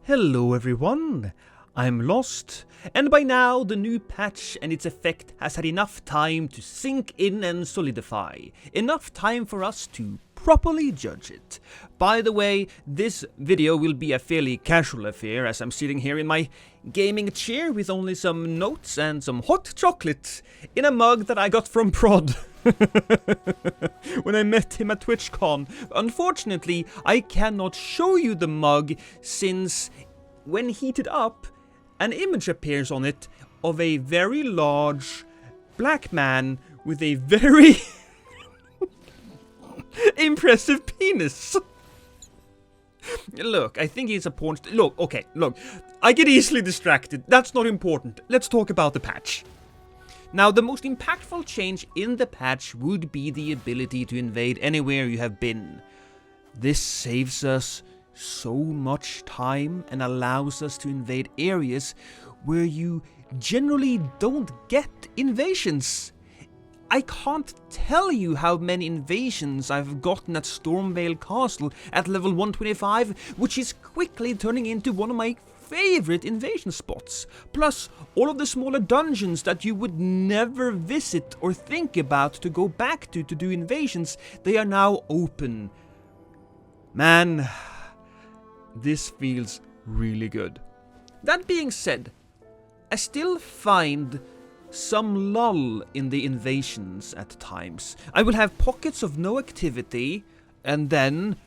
Hello everyone, I'm Lost, and by now the new patch and its effect has had enough time to sink in and solidify. Enough time for us to properly judge it. By the way, this video will be a fairly casual affair as I'm sitting here in my gaming chair with only some notes and some hot chocolate in a mug that I got from Prod. When I met him at TwitchCon. Unfortunately, I cannot show you the mug since when heated up, an image appears on it of a very large black man with a very impressive penis. Look, I think he's a porn star. Look, I get easily distracted. That's not important. Let's talk about the patch. Now, the most impactful change in the patch would be the ability to invade anywhere you have been. This saves us so much time and allows us to invade areas where you generally don't get invasions. I can't tell you how many invasions I've gotten at Stormvale Castle at level 125, which is quickly turning into one of my favorite invasion spots. Plus, all of the smaller dungeons that you would never visit or think about to go back to do invasions, they are now open. Man, this feels really good. That being said, I still find some lull in the invasions at times. I will have pockets of no activity, and then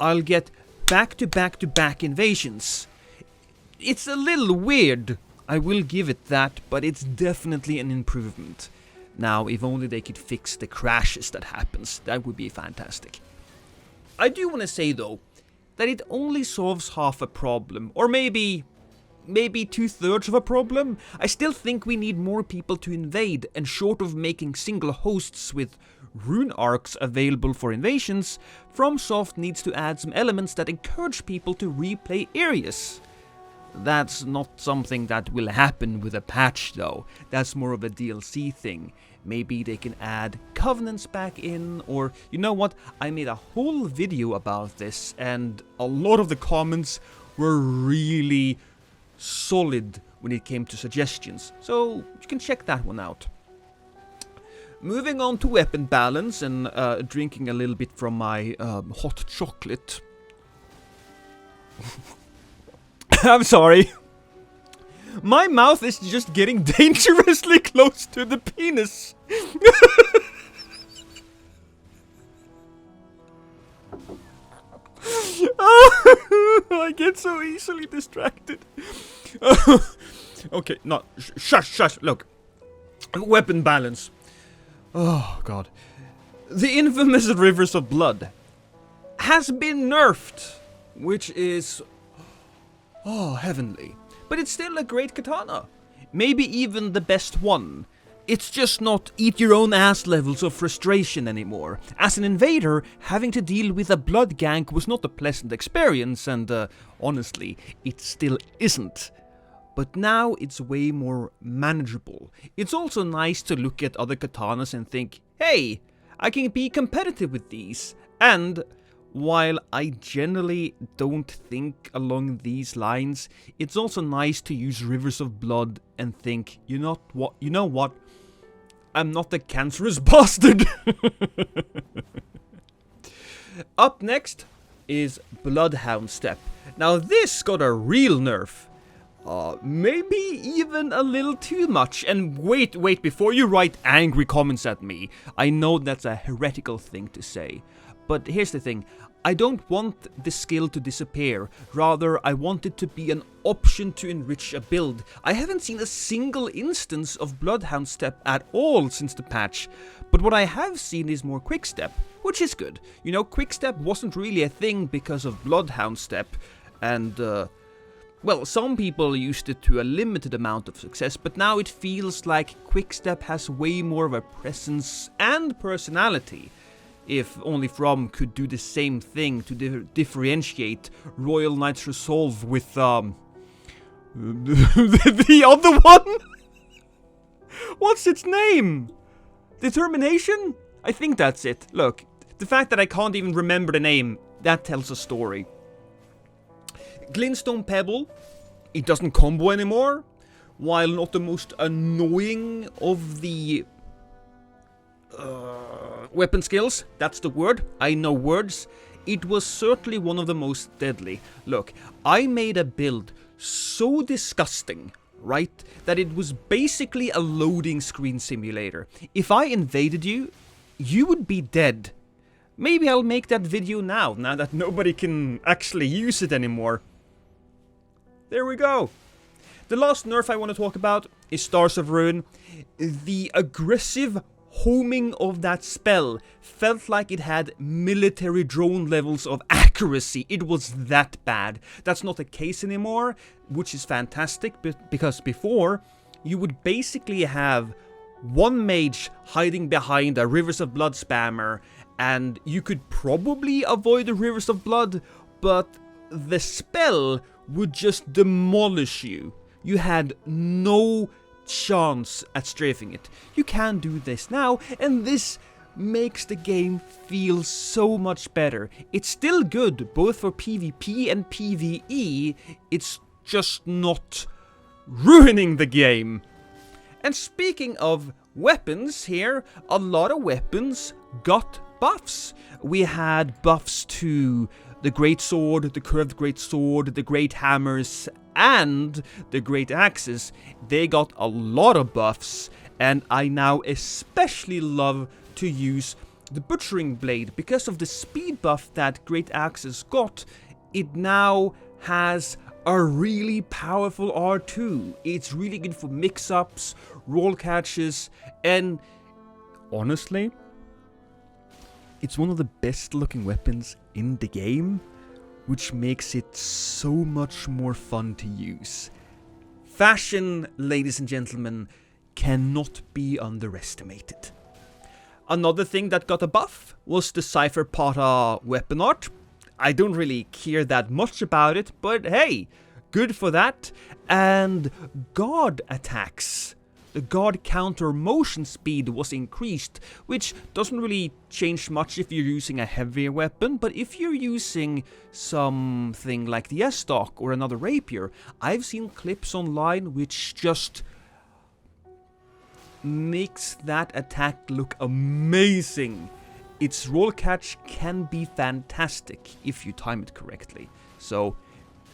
I'll get back-to-back-to-back invasions. It's a little weird, I will give it that, but it's definitely an improvement. Now, if only they could fix the crashes that happens, that would be fantastic. I do want to say though, that it only solves half a problem, or maybe 2/3 of a problem. I still think we need more people to invade, and short of making single hosts with rune arcs available for invasions, FromSoft needs to add some elements that encourage people to replay areas. That's not something that will happen with a patch though, that's more of a DLC thing. Maybe they can add covenants back in, or you know what, I made a whole video about this and a lot of the comments were really solid when it came to suggestions, so you can check that one out. Moving on to weapon balance and drinking a little bit from my hot chocolate. I'm sorry. My mouth is just getting dangerously close to the penis. I get so easily distracted. Okay, no, shush, look. Weapon balance. Oh, God. The infamous Rivers of Blood has been nerfed, which is heavenly. But it's still a great katana. Maybe even the best one. It's just not eat your own ass levels of frustration anymore. As an invader, having to deal with a blood gank was not a pleasant experience, and honestly, it still isn't. But now it's way more manageable. It's also nice to look at other katanas and think, hey, I can be competitive with these. And while I generally don't think along these lines, it's also nice to use Rivers of Blood and think, you know what? I'm not a cancerous bastard. Up next is Bloodhound Step. Now this got a real nerf. Maybe even a little too much. And wait, before you write angry comments at me. I know that's a heretical thing to say. But here's the thing, I don't want the skill to disappear, rather I want it to be an option to enrich a build. I haven't seen a single instance of Bloodhound Step at all since the patch, but what I have seen is more Quickstep, which is good. You know, Quickstep wasn't really a thing because of Bloodhound Step, and well, some people used it to a limited amount of success, but now it feels like Quickstep has way more of a presence and personality. If only From could do the same thing to differentiate Royal Knight's Resolve with, the other one? What's its name? Determination? I think that's it. Look, the fact that I can't even remember the name, that tells a story. Glintstone Pebble, it doesn't combo anymore. While not the most annoying of the weapon skills, that's the word, I know words, it was certainly one of the most deadly. Look, I made a build so disgusting, right, that it was basically a loading screen simulator. If I invaded you, you would be dead. Maybe I'll make that video now that nobody can actually use it anymore. There we go. The last nerf I want to talk about is Stars of Ruin. The aggressive homing of that spell felt like it had military drone levels of accuracy. It was that bad. That's not the case anymore, which is fantastic, because before, you would basically have one mage hiding behind a Rivers of Blood spammer, and you could probably avoid the Rivers of Blood, but the spell would just demolish you. You had no chance at strafing it. You can do this now, and this makes the game feel so much better. It's still good, both for PvP and PvE, it's just not ruining the game. And speaking of weapons here, a lot of weapons got buffs. We had buffs to the Great Sword, the Curved Great Sword, the Great Hammers, and the Great Axes. They got a lot of buffs, and I now especially love to use the Butchering Blade. Because of the speed buff that Great Axes got, it now has a really powerful R2. It's really good for mix-ups, roll catches, and honestly, it's one of the best looking weapons in the game, which makes it so much more fun to use. Fashion, ladies and gentlemen, cannot be underestimated. Another thing that got a buff was the Cypher Pata weapon art. I don't really care that much about it, but hey, good for that. And guard attacks. The guard counter motion speed was increased, which doesn't really change much if you're using a heavier weapon, but if you're using something like the S-Stock or another rapier, I've seen clips online which just makes that attack look amazing. Its roll catch can be fantastic if you time it correctly. So,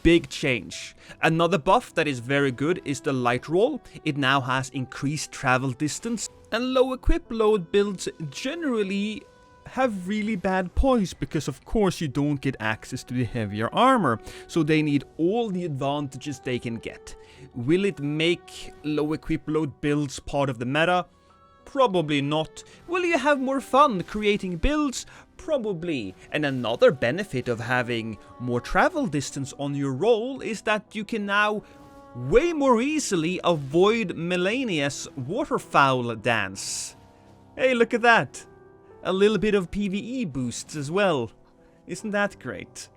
big change. Another buff that is very good is the light roll. It now has increased travel distance, and low equip load builds generally have really bad poise because of course you don't get access to the heavier armor, so they need all the advantages they can get. Will it make low equip load builds part of the meta? Probably not. Will you have more fun creating builds? Probably. And another benefit of having more travel distance on your roll is that you can now way more easily avoid Melania's waterfowl dance. Hey, look at that. A little bit of PvE boosts as well. Isn't that great?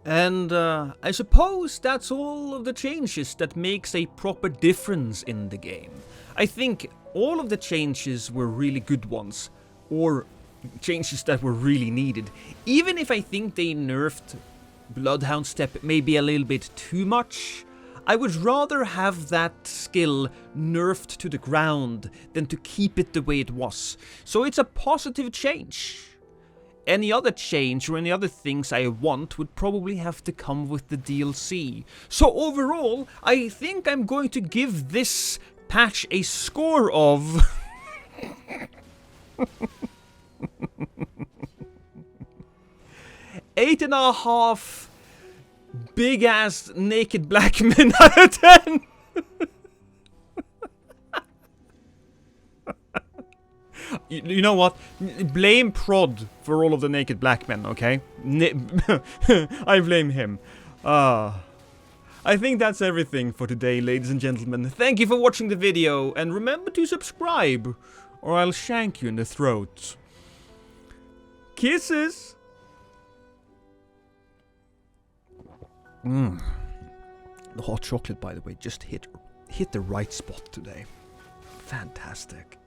And I suppose that's all of the changes that makes a proper difference in the game. I think all of the changes were really good ones, or changes that were really needed. Even if I think they nerfed Bloodhound Step maybe a little bit too much, I would rather have that skill nerfed to the ground than to keep it the way it was. So it's a positive change. Any other change or any other things I want would probably have to come with the DLC. So overall, I think I'm going to give this patch a score of 8.5 big ass naked black men out of 10. You know what? Blame Prod for all of the naked black men, okay? I blame him. I think that's everything for today, ladies and gentlemen. Thank you for watching the video, and remember to subscribe, or I'll shank you in the throat. Kisses! The hot chocolate, by the way, just hit the right spot today. Fantastic.